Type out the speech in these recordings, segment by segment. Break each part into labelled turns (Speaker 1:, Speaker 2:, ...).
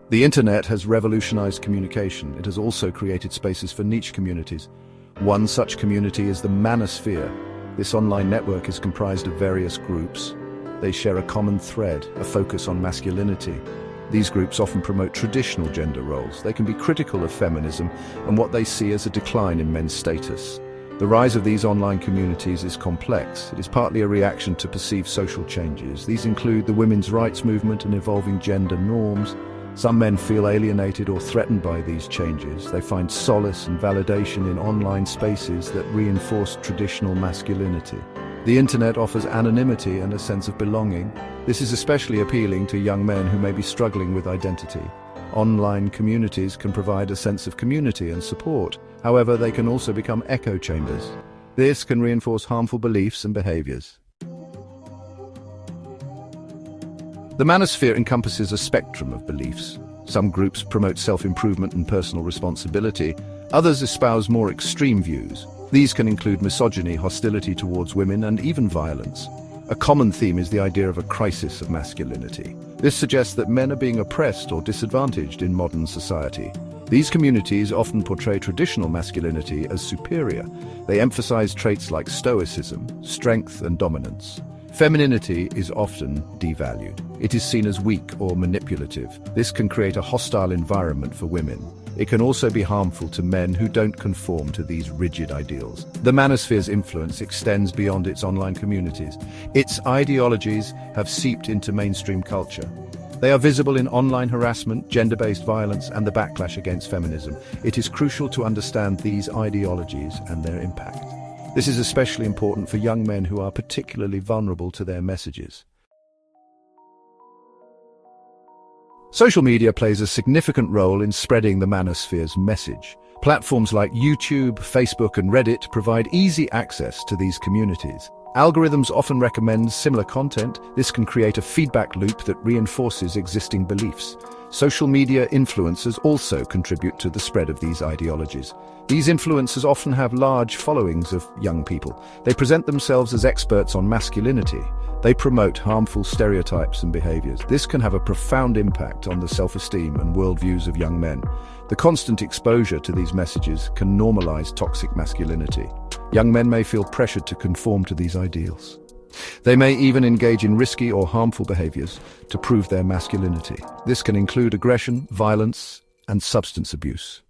Speaker 1: The internet has revolutionized communication. It has also created spaces for niche communities. One such community is the Manosphere. This online network is comprised of various groups. They share a common thread, a focus on masculinity. These groups often promote traditional gender roles. They can be critical of feminism and what they see as a decline in men's status. The rise of these online communities is complex. It is partly a reaction to perceived social changes. These include the women's rights movement and evolving gender norms. Some men feel alienated or threatened by these changes. They find solace and validation in online spaces that reinforce traditional masculinity. The internet offers anonymity and a sense of belonging. This is especially appealing to young men who may be struggling with identity. Online communities can provide a sense of community and support. However, they can also become echo chambers. This can reinforce harmful beliefs and behaviors. The Manosphere encompasses a spectrum of beliefs. Some groups promote self-improvement and personal responsibility. Others espouse more extreme views. These can include misogyny, hostility towards women, and even violence. A common theme is the idea of a crisis of masculinity. This suggests that men are being oppressed or disadvantaged in modern society. These communities often portray traditional masculinity as superior. They emphasize traits like stoicism, strength, and dominance. Femininity is often devalued. It is seen as weak or manipulative. This can create a hostile environment for women. It can also be harmful to men who don't conform to these rigid ideals. The Manosphere's influence extends beyond its online communities. Its ideologies have seeped into mainstream culture. They are visible in online harassment, gender-based violence, and the backlash against feminism. It is crucial to understand these ideologies and their impact. This is especially important for young men who are particularly vulnerable to their messages. Social media plays a significant role in spreading the Manosphere's message. Platforms like YouTube, Facebook, and Reddit provide easy access to these communities. Algorithms often recommend similar content. This can create a feedback loop that reinforces existing beliefs. Social media influencers also contribute to the spread of these ideologies. These influencers often have large followings of young people. They present themselves as experts on masculinity. They promote harmful stereotypes and behaviors. This can have a profound impact on the self-esteem and worldviews of young men. The constant exposure to these messages can normalize toxic masculinity. Young men may feel pressured to conform to these ideals. They may even engage in risky or harmful behaviors to prove their masculinity. This can include aggression, violence, and substance abuse.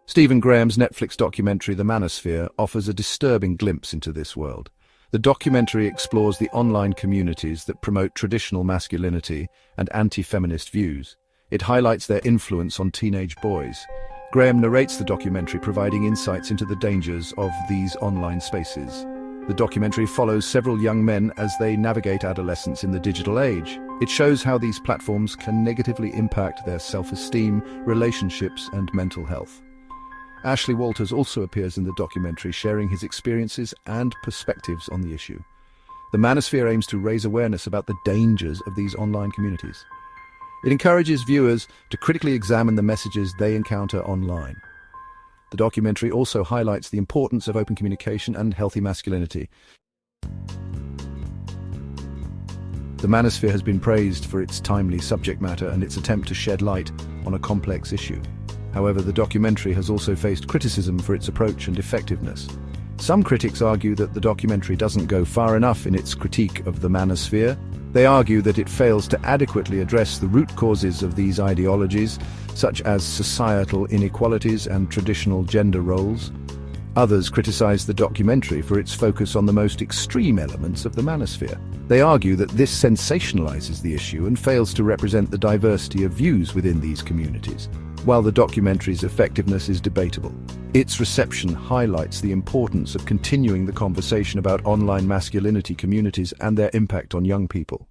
Speaker 1: Stephen Graham's Netflix documentary, The Manosphere, offers a disturbing glimpse into this world. The documentary explores the online communities that promote traditional masculinity and anti-feminist views. It highlights their influence on teenage boys. Graham narrates the documentary, providing insights into the dangers of these online spaces. The documentary follows several young men as they navigate adolescence in the digital age. It shows how these platforms can negatively impact their self-esteem, relationships, and mental health. Ashley Walters also appears in the documentary, sharing his experiences and perspectives on the issue. The Manosphere aims to raise awareness about the dangers of these online communities. It encourages viewers to critically examine the messages they encounter online. The documentary also highlights the importance of open communication and healthy masculinity. The Manosphere has been praised for its timely subject matter and its attempt to shed light on a complex issue. However, the documentary has also faced criticism for its approach and effectiveness. Some critics argue that the documentary doesn't go far enough in its critique of the Manosphere. They argue that it fails to adequately address the root causes of these ideologies, such as societal inequalities and traditional gender roles. Others criticize the documentary for its focus on the most extreme elements of the Manosphere. They argue that this sensationalizes the issue and fails to represent the diversity of views within these communities. While the documentary's effectiveness is debatable, its reception highlights the importance of continuing the conversation about online masculinity communities and their impact on young people.